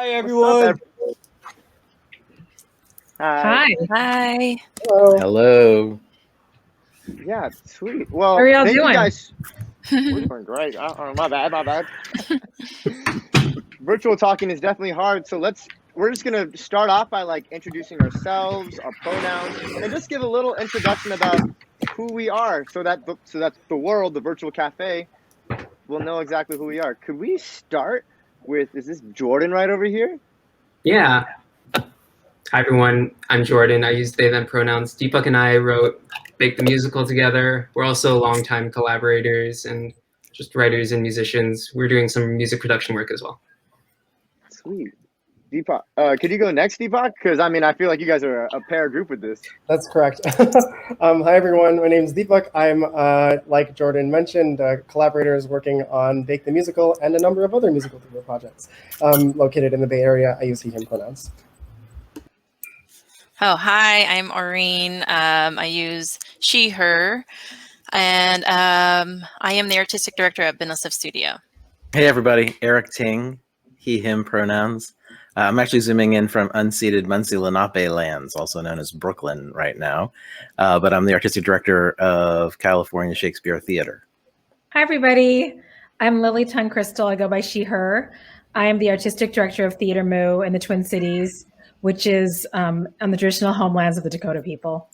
Hi, everyone. Hi. Hi. Hello. Hello. Yeah, sweet. Well, How are y'all thank doing? you guys. We're doing great. My bad. Virtual talking is definitely hard, so we're just gonna start off by like introducing ourselves, our pronouns, and just give a little introduction about who we are, so that the world, the virtual cafe, will know exactly who we are. Could we start with, is this Jordan right over here? Yeah. Hi, everyone. I'm Jordan. I use they, them pronouns. DEEPAK and I wrote Bake the Musical together. We're also longtime collaborators and just writers and musicians. We're doing some music production work as well. Sweet. DEEPAK, could you go next, DEEPAK? Because I mean, I feel like you guys are a pair group with this. That's correct. Hi, everyone. My name is DEEPAK. I'm, like Jordan mentioned, collaborators working on Bake the Musical and a number of other musical theater projects. Located in the Bay Area, I use he, him pronouns. Oh, hi, I'm AUREEN. I use she, her, and I am the artistic director at Benelsive Studio. Hey, everybody. ERIC TING, he, him pronouns. I'm actually zooming in from unceded Munsee Lenape lands, also known as Brooklyn right now. But I'm the artistic director of California Shakespeare Theater. Hi, everybody. I'm TUNG CRYSTAL. I go by she, her. I am the artistic director of Theatre Mu in the Twin Cities, which is on the traditional homelands of the Dakota people.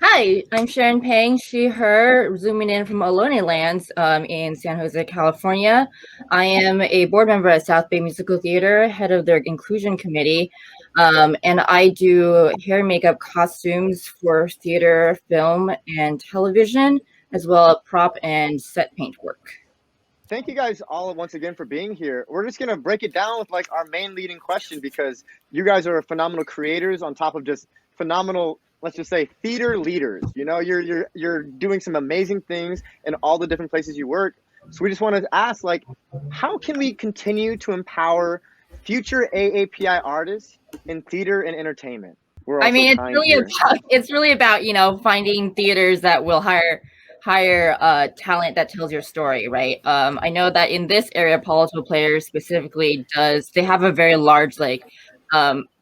Hi, I'm SHARON PENG, she, her, zooming in from Ohlone lands in San Jose, California. I am a board member at South Bay Musical Theater, head of their inclusion committee, and I do hair and makeup costumes for theater, film, and television, as well as prop and set paint work. Thank you guys all once again for being here. We're just gonna break it down with like our main leading question, because you guys are phenomenal creators on top of just phenomenal, let's just say, theater leaders. You know, you're doing some amazing things in all the different places you work. So we just want to ask, like, how can we continue to empower future AAPI artists in theater and entertainment? I mean, it's really about, you know, finding theaters that will hire talent that tells your story, right? I know that in this area, Palo Players specifically they have a very large like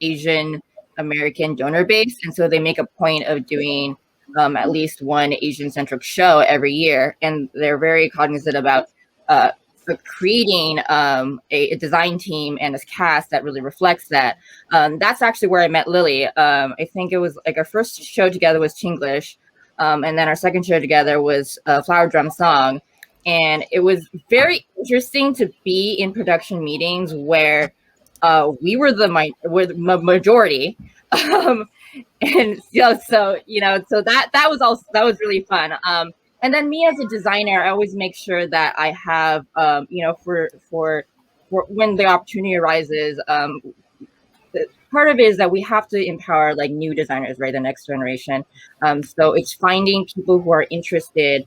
Asian American donor base, and so they make a point of doing at least one Asian centric show every year, and they're very cognizant about creating a design team and a cast that really reflects that. That's actually where I met Lily. I think it was like our first show together was Chinglish. And then our second show together was Flower Drum Song. And it was very interesting to be in production meetings where we were the majority. And so that was really fun. And then me as a designer, I always make sure that I have, you know, for when the opportunity arises, part of it is that we have to empower like new designers, right? The next generation. So it's finding people who are interested.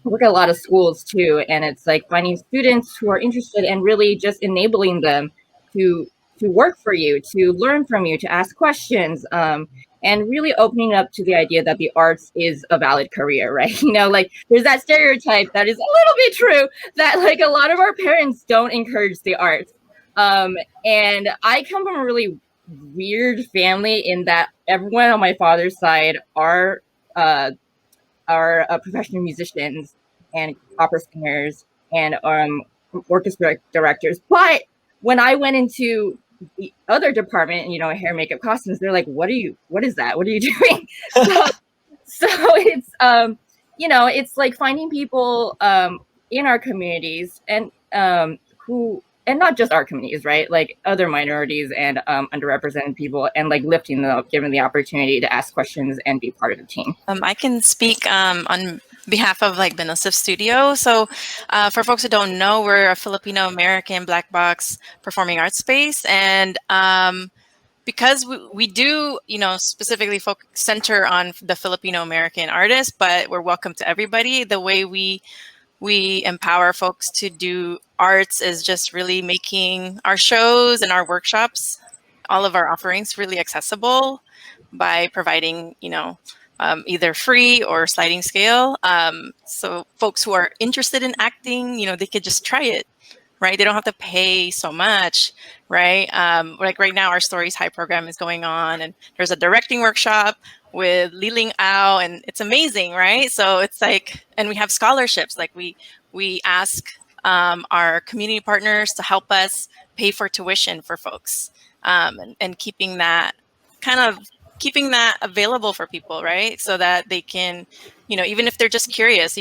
Work at a lot of schools too, and it's like finding students who are interested and really just enabling them to work for you, to learn from you, to ask questions, and really opening up to the idea that the arts is a valid career, right? You know, like there's that stereotype that is a little bit true that like a lot of our parents don't encourage the arts. And I come from a really weird family in that everyone on my father's side are professional musicians and opera singers and orchestra directors. But when I went into the other department, you know, hair, makeup, costumes, they're like, what is that? What are you doing? So it's, you know, it's like finding people in our communities and and not just our communities, right? Like other minorities and underrepresented people, and like lifting them up, giving the opportunity to ask questions and be part of the team. I can speak on behalf of like Benelsive Studio. So for folks who don't know, we're a Filipino American black box performing arts space, and because we do, you know, specifically center on the Filipino American artists, but we're welcome to everybody. The way we empower folks to do arts is just really making our shows and our workshops, all of our offerings, really accessible by providing, you know, either free or sliding scale. So folks who are interested in acting, you know, they could just try it. right? They don't have to pay so much, right? Like right now, our Stories High program is going on, and there's a directing workshop with Li Ling Ao, and it's amazing, right? So it's like, and we have scholarships. Like we ask our community partners to help us pay for tuition for folks, and keeping that available for people, right? So that they can, even if they're just curious,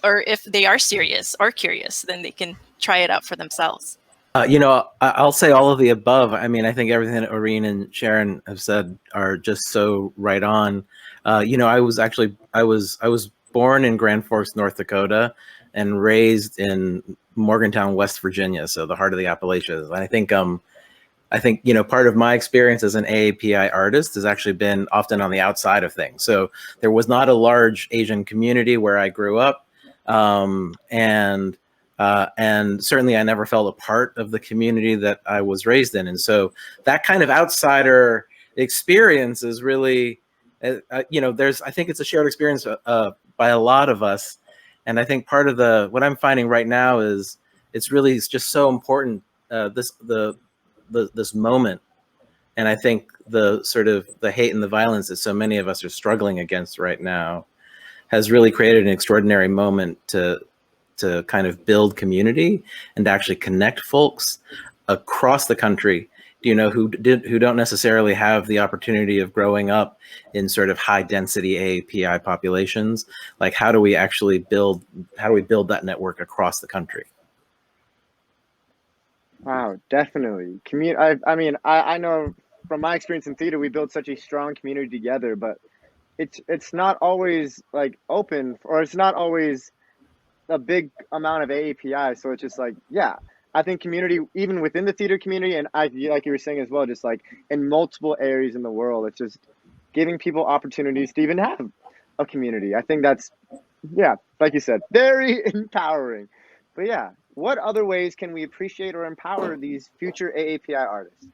or if they are serious or curious, then they can try it out for themselves. I'll say all of the above. I mean, I think everything that AUREEN and SHARON have said are just so right on. I was born in Grand Forks, North Dakota, and raised in Morgantown, West Virginia, so the heart of the Appalachians. And I think part of my experience as an AAPI artist has actually been often on the outside of things. So there was not a large Asian community where I grew up, and certainly I never felt a part of the community that I was raised in. And so that kind of outsider experience is really, I think it's a shared experience by a lot of us. And I think part of what I'm finding right now is it's just so important, this moment. And I think the sort of the hate and the violence that so many of us are struggling against right now has really created an extraordinary moment to kind of build community and to actually connect folks across the country, who don't necessarily have the opportunity of growing up in sort of high density AAPI populations. Like, how do we build that network across the country? Wow, definitely. I know from my experience in theater, we build such a strong community together, but it's not always like open, or it's not always a big amount of AAPI. So it's just like, yeah, I think community, even within the theater community, and like you were saying as well, just like in multiple areas in the world, it's just giving people opportunities to even have a community. I think that's, yeah, like you said, very empowering. But yeah, what other ways can we appreciate or empower these future AAPI artists?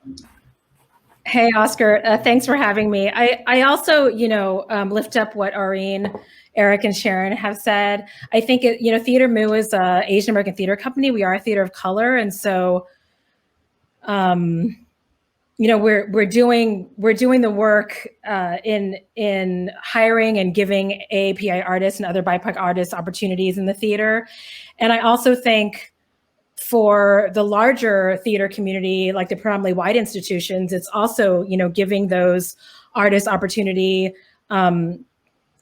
Hey, Oscar, thanks for having me. I also, lift up what AUREEN, Eric, and SHARON have said. I think, Theater Mu is an Asian American theater company. We are a theater of color. And so, we're doing the work in hiring and giving AAPI artists and other BIPOC artists opportunities in the theater. And I also think for the larger theater community, like the predominantly white institutions, it's also, giving those artists opportunity,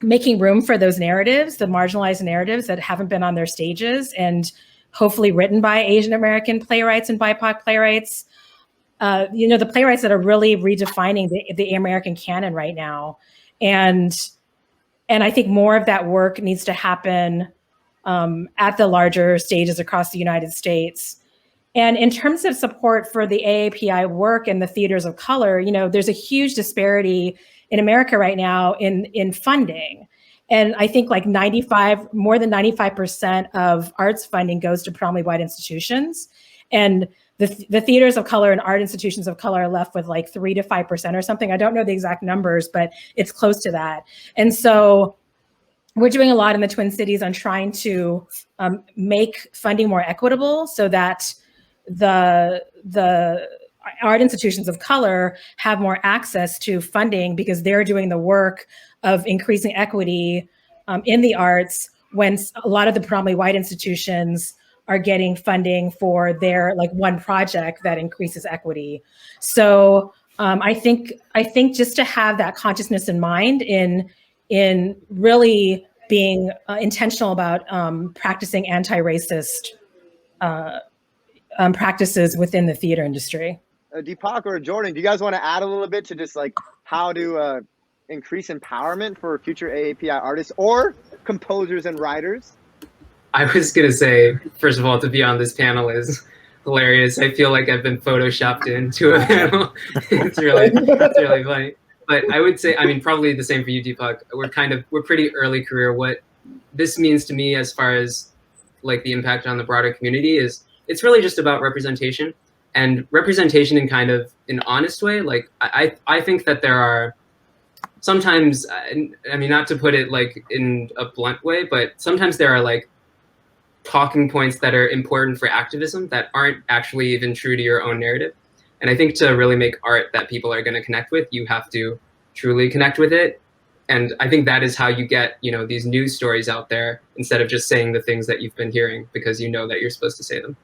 making room for those narratives, the marginalized narratives that haven't been on their stages, and hopefully written by Asian American playwrights and BIPOC playwrights. The playwrights that are really redefining the American canon right now. And I think more of that work needs to happen at the larger stages across the United States. And in terms of support for the AAPI work and the theaters of color, there's a huge disparity in America right now in funding. And I think like more than 95% of arts funding goes to predominantly white institutions. And the theaters of color and art institutions of color are left with like 3 to 5% or something. I don't know the exact numbers, but it's close to that. And so we're doing a lot in the Twin Cities on trying to make funding more equitable so that the art institutions of color have more access to funding, because they're doing the work of increasing equity in the arts, when a lot of the predominantly white institutions are getting funding for their like one project that increases equity. So I think just to have that consciousness in mind in really being intentional about practicing anti-racist practices within the theater industry. Deepak or Jordan, do you guys want to add a little bit to just like how to increase empowerment for future AAPI artists or composers and writers? I was going to say, first of all, to be on this panel is hilarious. I feel like I've been photoshopped into a panel. It's really funny. But I would say, probably the same for you, Deepak. We're pretty early career. What this means to me as far as like the impact on the broader community is it's really just about representation, and representation in kind of an honest way. Like I think that there are sometimes, not to put it like in a blunt way, but sometimes there are like talking points that are important for activism that aren't actually even true to your own narrative. And I think to really make art that people are going to connect with, you have to truly connect with it. And I think that is how you get, you know, these news stories out there instead of just saying the things that you've been hearing because you know that you're supposed to say them.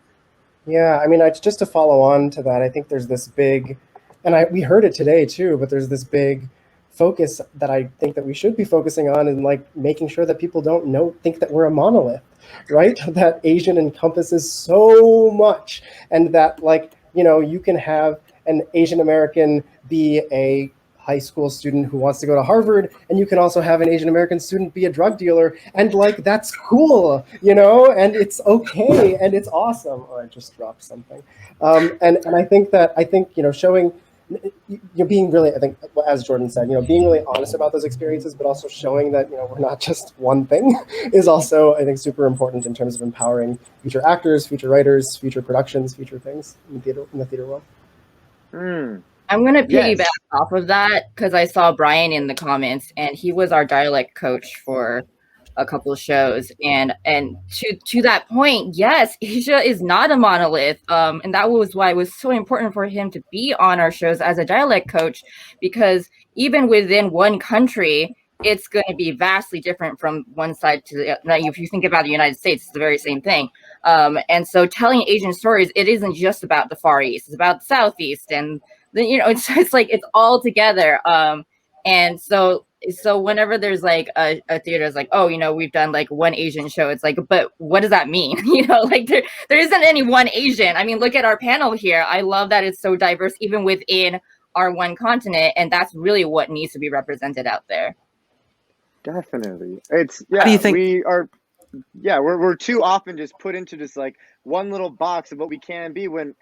Yeah, I mean, just to follow on to that, I think there's this big, and we heard it today too, but there's this big focus that I think that we should be focusing on, and like making sure that people don't think that we're a monolith, right? That Asian encompasses so much, and that, like, you know, you can have an Asian American be a high school student who wants to go to Harvard, and you can also have an Asian American student be a drug dealer, and like, that's cool, you know, and it's okay, and it's awesome. Oh, I just dropped something. And I think, you know, showing, you're being really, I think, as Jordan said, you know, being really honest about those experiences, but also showing that, you know, we're not just one thing is also, I think, super important in terms of empowering future actors, future writers, future productions, future things in the theater world. I'm going to piggyback off of that because I saw Brian in the comments, and he was our dialect coach for a couple of shows. And to that point, yes, Asia is not a monolith. And that was why it was so important for him to be on our shows as a dialect coach, because even within one country, it's going to be vastly different from one side to the other. If you think about the United States, it's the very same thing. And so telling Asian stories, it isn't just about the Far East, it's about the Southeast, and then, you know, it's like, it's all together. And so whenever there's like a theater is like, oh, you know, we've done like one Asian show, it's like, but what does that mean? You know, like there isn't any one Asian. I mean, look at our panel here. I love that it's so diverse, even within our one continent, and that's really what needs to be represented out there. Definitely. It's, yeah, How do you think we're too often just put into just like one little box of what we can be, when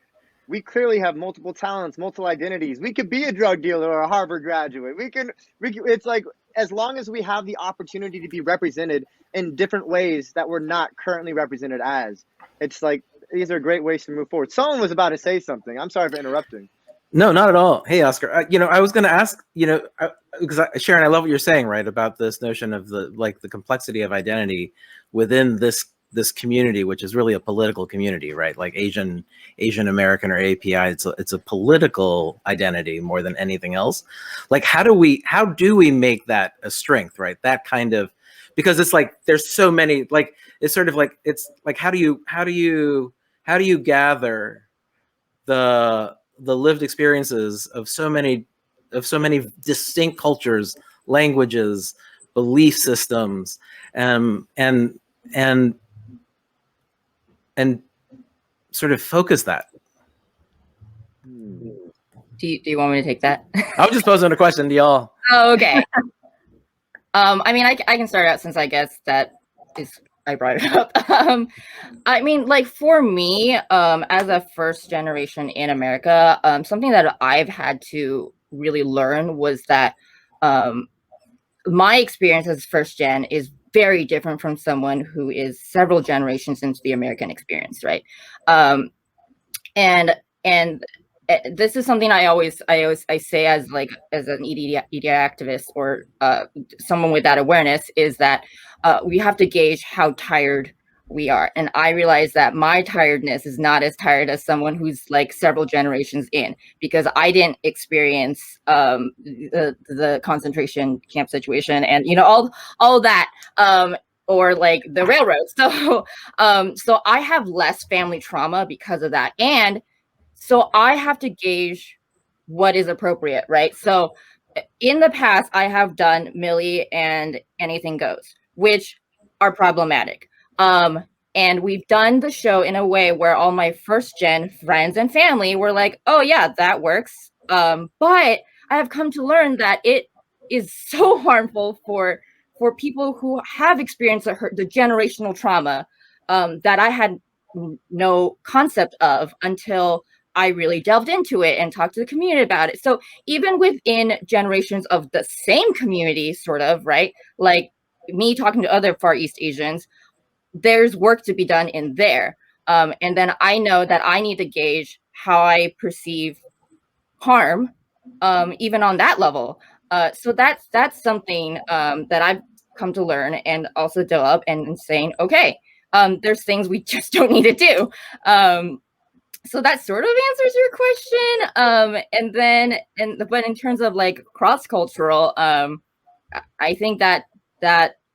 we clearly have multiple talents, multiple identities. We could be a drug dealer or a Harvard graduate. It's like, as long as we have the opportunity to be represented in different ways that we're not currently represented as, it's like, these are great ways to move forward. Someone was about to say something. I'm sorry for interrupting. No, not at all. Hey, Oscar, you know, I was going to ask, you know, because Sharon, I love what you're saying, right, about this notion of the complexity of identity within this community, which is really a political community, right? Like Asian American or API, it's a political identity more than anything else. Like, how do we make that a strength, right? That kind of, because it's like, there's so many, like, it's sort of like, it's like, how do you gather the lived experiences of so many distinct cultures, languages, belief systems, and sort of focus that. Do you want me to take that? I was just posing a question to y'all. Oh, okay. I mean, I can start out, since I guess that is, I brought it up. I mean, like, for me, as a first generation in America, something that I've had to really learn was that my experience as first gen is very different from someone who is several generations into the American experience, right? And this is something I say as an EDI activist, or someone with that awareness, is that we have to gauge how tired we are. And I realize that my tiredness is not as tired as someone who's like several generations in, because I didn't experience the concentration camp situation and, you know, all that, or like the railroads. So I have less family trauma because of that. And so I have to gauge what is appropriate, right? So in the past, I have done Millie and Anything Goes, which are problematic. And we've done the show in a way where all my first gen friends and family were like, oh yeah, that works. But I have come to learn that it is so harmful for people who have experienced the generational trauma that I had no concept of until I really delved into it and talked to the community about it. So even within generations of the same community, sort of, right? Like me talking to other Far East Asians, there's work to be done in there. And then I know that I need to gauge how I perceive harm, even on that level. So that's something that I've come to learn and also develop, and saying, okay, There's things we just don't need to do. So that sort of answers your question. But in terms of like cross-cultural, I think that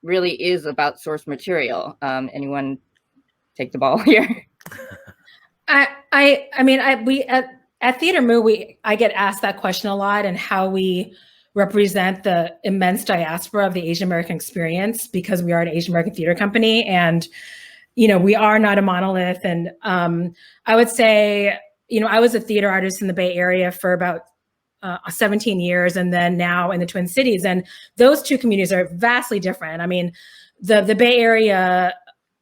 really is about source material. Anyone take the ball here? We at Theater Mu, I get asked that question a lot, and how we represent the immense diaspora of the Asian American experience, because we are an Asian American theater company, and we are not a monolith. And I would say, I was a theater artist in the Bay Area for about 17 years, and then now in the Twin Cities, and those two communities are vastly different. I mean, the Bay Area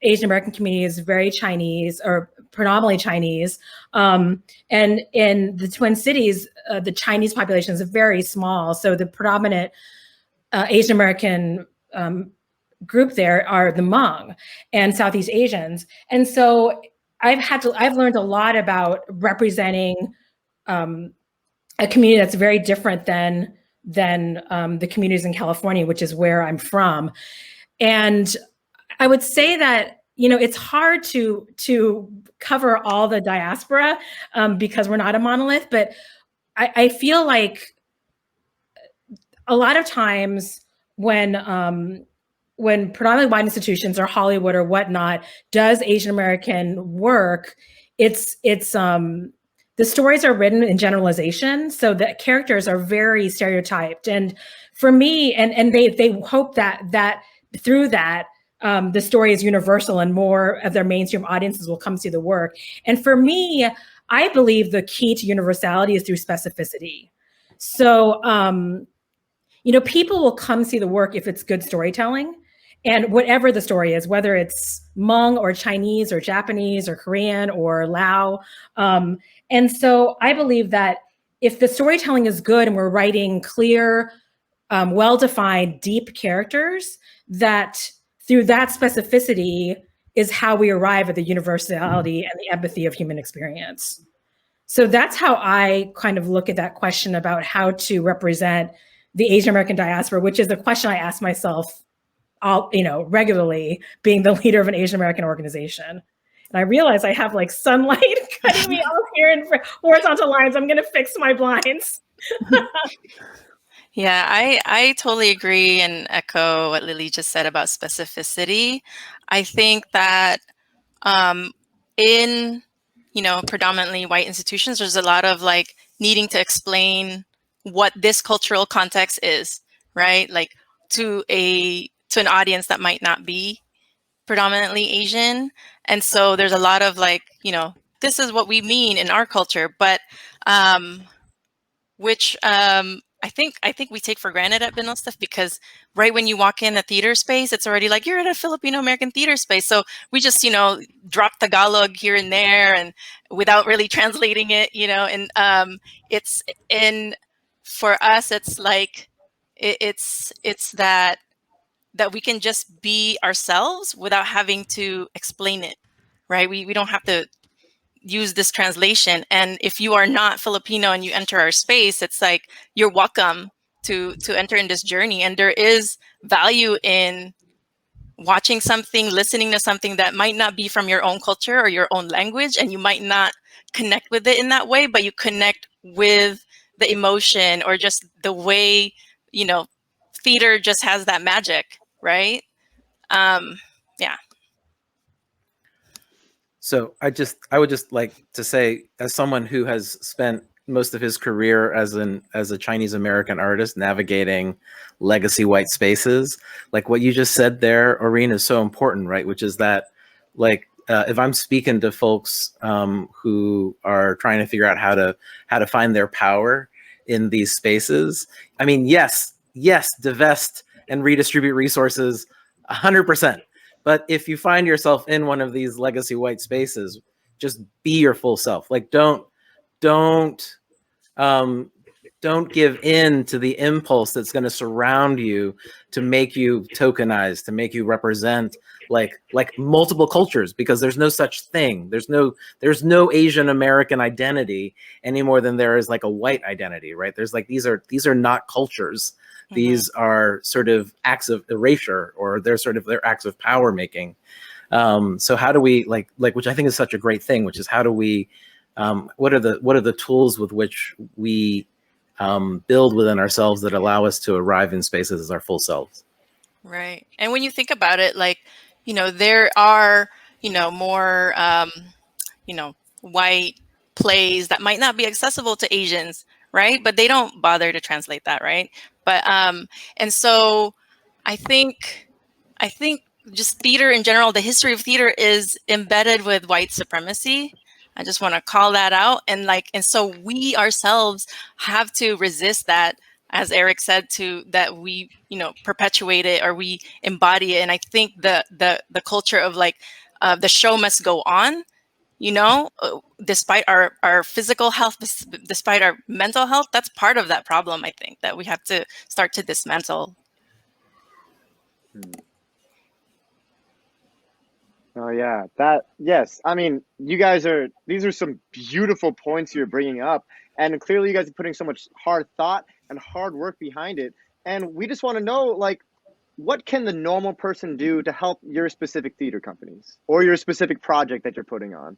Asian American community is very Chinese, or predominantly Chinese. And in the Twin Cities, the Chinese population is very small. So the predominant Asian American group there are the Hmong and Southeast Asians. And so I've learned a lot about representing a community that's very different than the communities in California, which is where I'm from. And I would say that, it's hard to cover all the diaspora because we're not a monolith, but I feel like a lot of times when predominantly white institutions or Hollywood or whatnot does Asian American work, it's the stories are written in generalization, so the characters are very stereotyped. And for me, and they hope that through that, the story is universal and more of their mainstream audiences will come see the work. And for me, I believe the key to universality is through specificity. So, people will come see the work if it's good storytelling, and whatever the story is, whether it's Hmong or Chinese or Japanese or Korean or Lao. And so I believe that if the storytelling is good and we're writing clear, well-defined, deep characters, that through that specificity is how we arrive at the universality and the empathy of human experience. So that's how I kind of look at that question about how to represent the Asian American diaspora, which is a question I ask myself regularly, being the leader of an Asian American organization. And I realize I have like sunlight cutting me off here in horizontal lines. I'm gonna fix my blinds. Yeah, I totally agree and echo what Lily just said about specificity. I think that in, predominantly white institutions, there's a lot of like needing to explain what this cultural context is, right? Like to an audience that might not be predominantly Asian. And so there's a lot of like, this is what we mean in our culture, but which I think we take for granted at Binal Stuff, because right when you walk in a theater space, it's already like you're in a Filipino American theater space. So we just, drop Tagalog here and there and without really translating it, and it's for us, it's like it's that we can just be ourselves without having to explain it, right? We don't have to use this translation. And if you are not Filipino and you enter our space, it's like you're welcome to enter in this journey. And there is value in watching something, listening to something that might not be from your own culture or your own language, and you might not connect with it in that way, but you connect with the emotion or just the way, theater just has that magic, right? Yeah. So I would just like to say, as someone who has spent most of his career as a Chinese American artist navigating legacy white spaces, like what you just said there, AUREEN, is so important, right? Which is that, like, if I'm speaking to folks who are trying to figure out how to find their power in these spaces, I mean, yes, divest and redistribute resources 100%. But if you find yourself in one of these legacy white spaces, just be your full self. Like, don't give in to the impulse that's going to surround you to make you tokenize, to make you represent like multiple cultures, because there's no such thing. There's no Asian American identity any more than there is like a white identity, right? There's like, these are not cultures. These are sort of acts of erasure, or they're acts of power making. So how do we like which I think is such a great thing, which is how do we what are the tools with which we build within ourselves that allow us to arrive in spaces as our full selves? Right. And when you think about it, like, there are, more, white plays that might not be accessible to Asians, right? But they don't bother to translate that, right? But and so I think just theater in general, the history of theater is embedded with white supremacy. I just want to call that out. And so we ourselves have to resist that, as Eric said, that we, perpetuate it or we embody it. And I think the culture of the show must go on, despite our physical health, despite our mental health. That's part of that problem, I think, that we have to start to dismantle. Oh yeah, yes. I mean, these are some beautiful points you're bringing up, and clearly you guys are putting so much hard thought and hard work behind it. And we just want to know, what can the normal person do to help your specific theater companies or your specific project that you're putting on?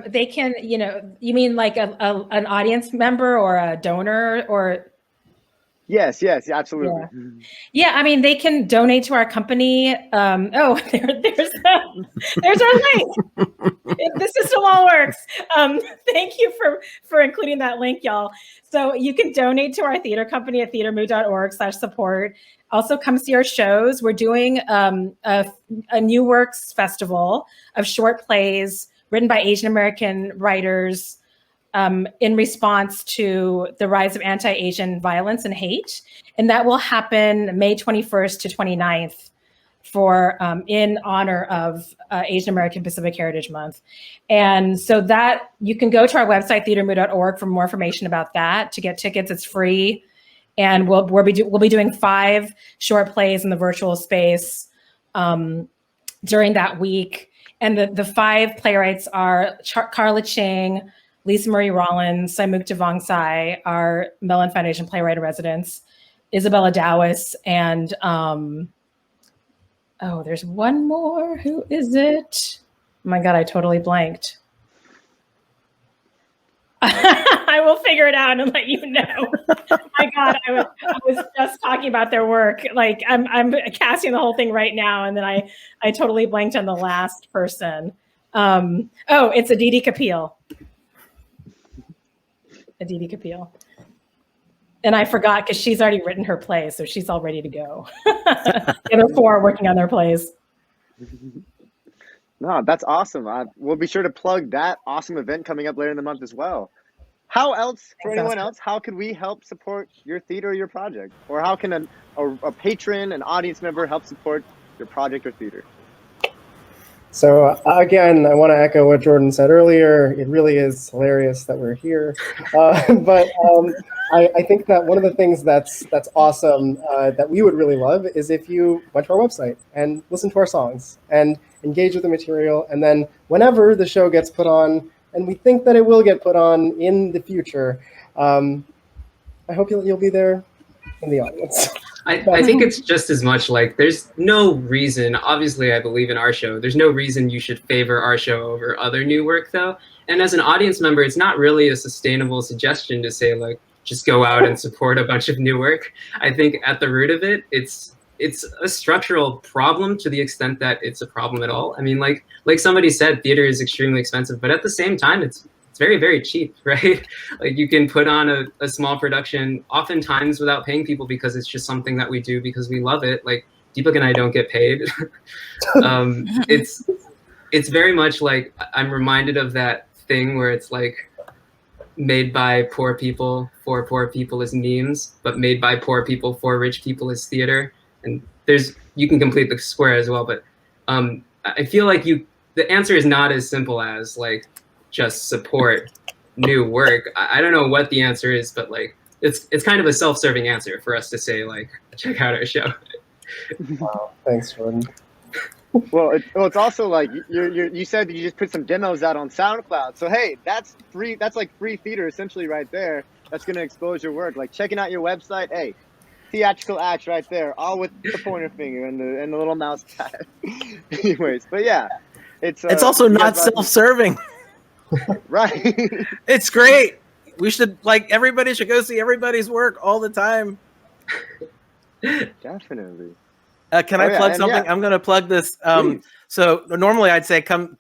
They can, you mean like an audience member or a donor or? Yes, absolutely. Yeah, I mean, they can donate to our company. There's our link. The system all works. Thank you for including that link, y'all. So you can donate to our theater company at theatermu.org/support. Also come see our shows. We're doing a New Works Festival of short plays written by Asian American writers in response to the rise of anti-Asian violence and hate. And that will happen May 21st to 29th in honor of Asian American Pacific Heritage Month. And so that you can go to our website, theatermu.org, for more information about that. To get tickets, it's free. And we'll be doing 5 short plays in the virtual space during that week. And the 5 playwrights are Carla Ching, Lisa Marie Rollins, Saimuk Devangsai, our Mellon Foundation Playwright in Residence, Isabella Dowis, and there's one more. Who is it? Oh my God, I totally blanked. I will figure it out and let you know. My God, I was just talking about their work. I'm casting the whole thing right now, and then I totally blanked on the last person. It's Aditi Kapil. Aditi Kapil. And I forgot because she's already written her play, so she's all ready to go. The other 4 are working on their plays. No, that's awesome. We'll be sure to plug that awesome event coming up later in the month as well. How else, for anyone else, how could we help support your theater or your project? Or how can a patron, an audience member help support your project or theater? So again, I want to echo what Jordan said earlier. It really is hilarious that we're here. But I think that one of the things that's awesome that we would really love is if you went to our website and listened to our songs and engage with the material. And then whenever the show gets put on, and we think that it will get put on in the future, I hope you'll be there in the audience. I think it's just as much there's no reason, obviously I believe in our show, there's no reason you should favor our show over other new work though. And as an audience member, it's not really a sustainable suggestion to say just go out and support a bunch of new work. I think at the root of it, it's a structural problem to the extent that it's a problem at all. I mean, like somebody said, theater is extremely expensive, but at the same time, it's very, very cheap, right? You can put on a small production oftentimes without paying people because it's just something that we do because we love it. DEEPAK and I don't get paid. It's very much I'm reminded of that thing where it's made by poor people for poor people is memes, but made by poor people for rich people is theater. And you can complete the square as well, but I feel the answer is not as simple as just support new work. I don't know what the answer is, but it's kind of a self-serving answer for us to say check out our show. Wow, thanks, Jordan. Well, it's also you said that you just put some demos out on SoundCloud. So hey, that's free. That's free theater essentially right there. That's gonna expose your work. Checking out your website. Hey, theatrical acts right there, all with the pointer finger and the little mouse pad. Anyways, but yeah, it's also you not guys got- self-serving. right. It's great. We should, like, everybody should go see everybody's work all the time. Definitely. Can I yeah, plug and something? yeah. I'm going to plug this. Please. So normally I'd say come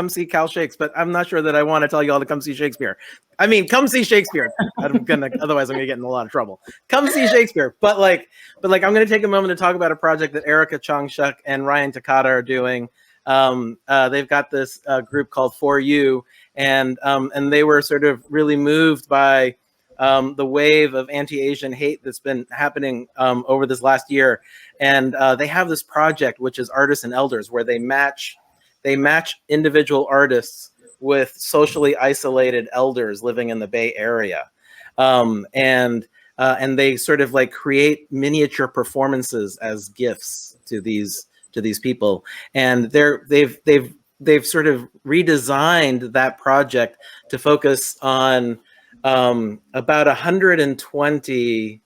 see Cal Shakes, but I'm not sure that I want to tell you all to come see Shakespeare. I mean, come see Shakespeare. Otherwise I'm gonna get in a lot of trouble. Come see Shakespeare. But I'm gonna take a moment to talk about a project that Erica Chong-shuk and Ryan Takata are doing. They've got this group called For You, and they were sort of really moved by the wave of anti-Asian hate that's been happening over this last year. And they have this project, which is Artists and Elders, where they match individual artists with socially isolated elders living in the Bay Area. And they sort of like create miniature performances as gifts to these people. And they've sort of redesigned that project to focus on about 120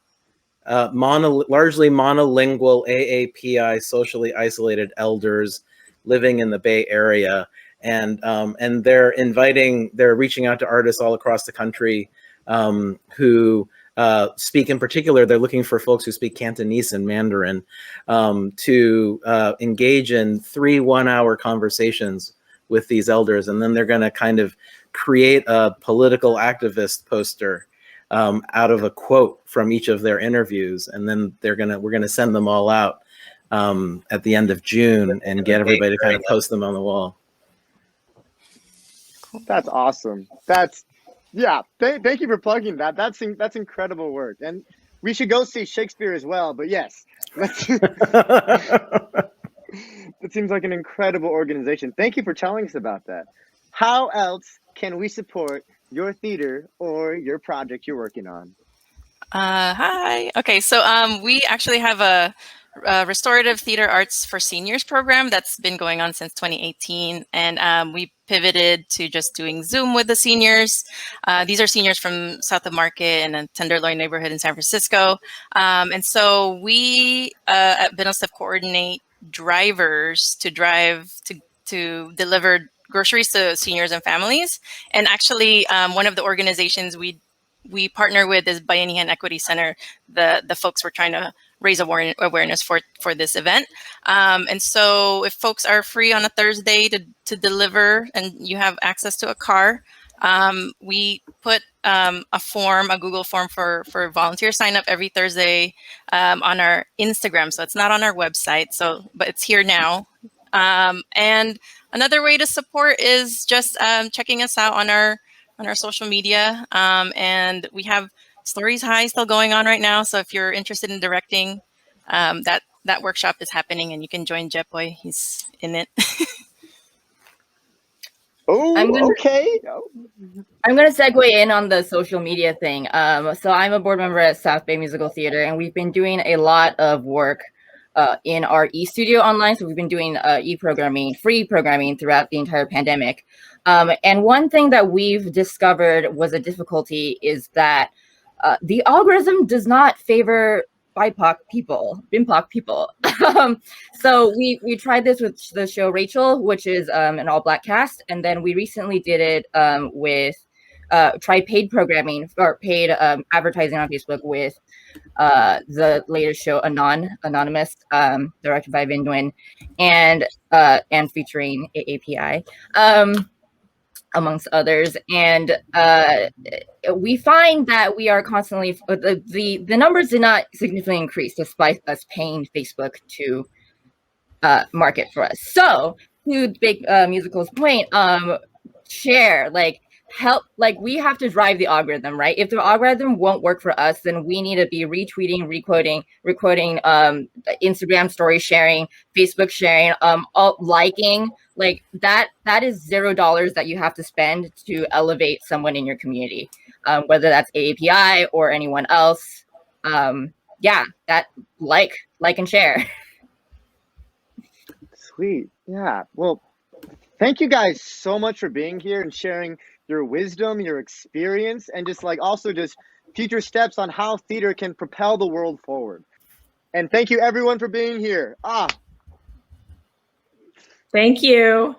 largely monolingual AAPI socially isolated elders living in the Bay Area, and they're reaching out to artists all across the country who speak. In particular, they're looking for folks who speak Cantonese and Mandarin to engage in 3 one-hour conversations with these elders, and then they're going to kind of create a political activist poster out of a quote from each of their interviews, and then we're gonna send them all out at the end of June and get everybody to kind of post them on the wall. That's awesome. Thank you for plugging that. That's incredible work, and we should go see Shakespeare as well. But yes, it seems like an incredible organization. Thank you for telling us about that. How else can we support your theater or your project you're working on? Hi. Okay, so we actually have a restorative theater arts for seniors program that's been going on since 2018, and we pivoted to just doing Zoom with the seniors. These are seniors from South of Market and a Tenderloin neighborhood in San Francisco, and so we at BNSF coordinate drivers to drive to deliver groceries to seniors and families. And actually, one of the organizations we partner with is Bayanihan Equity Center. The folks were trying to raise awareness for this event. And so if folks are free on a Thursday to deliver and you have access to a car, we put a Google form for volunteer sign up every Thursday on our Instagram. So it's not on our website, but it's here now. And another way to support is just checking us out on our social media. And we have Stories High still going on right now. So if you're interested in directing, that workshop is happening, and you can join Jepoy. He's in it. Okay. I'm going to segue in on the social media thing. So I'm a board member at South Bay Musical Theater, and we've been doing a lot of work in our e-studio online. So we've been doing e-programming, free programming throughout the entire pandemic. And one thing that we've discovered was a difficulty is that the algorithm does not favor BIPOC people. So we tried this with the show Rachel, which is an all-black cast. And then we recently did it with tried paid programming or paid advertising on Facebook with the latest show Anonymous, directed by Vin Nguyen, and featuring AAPI, amongst others. And we find that we are constantly the numbers did not significantly increase despite us paying Facebook to market for us. So to Big Musical's point, share, help, we have to drive the algorithm, right? If the algorithm won't work for us, then we need to be retweeting, recording, Instagram story sharing, Facebook sharing, liking, that is $0 that you have to spend to elevate someone in your community, whether that's AAPI or anyone else. That like and share. Sweet. Yeah. Well, thank you guys so much for being here and sharing your wisdom, your experience, and just also just future steps on how theater can propel the world forward. And thank you everyone for being here. Thank you.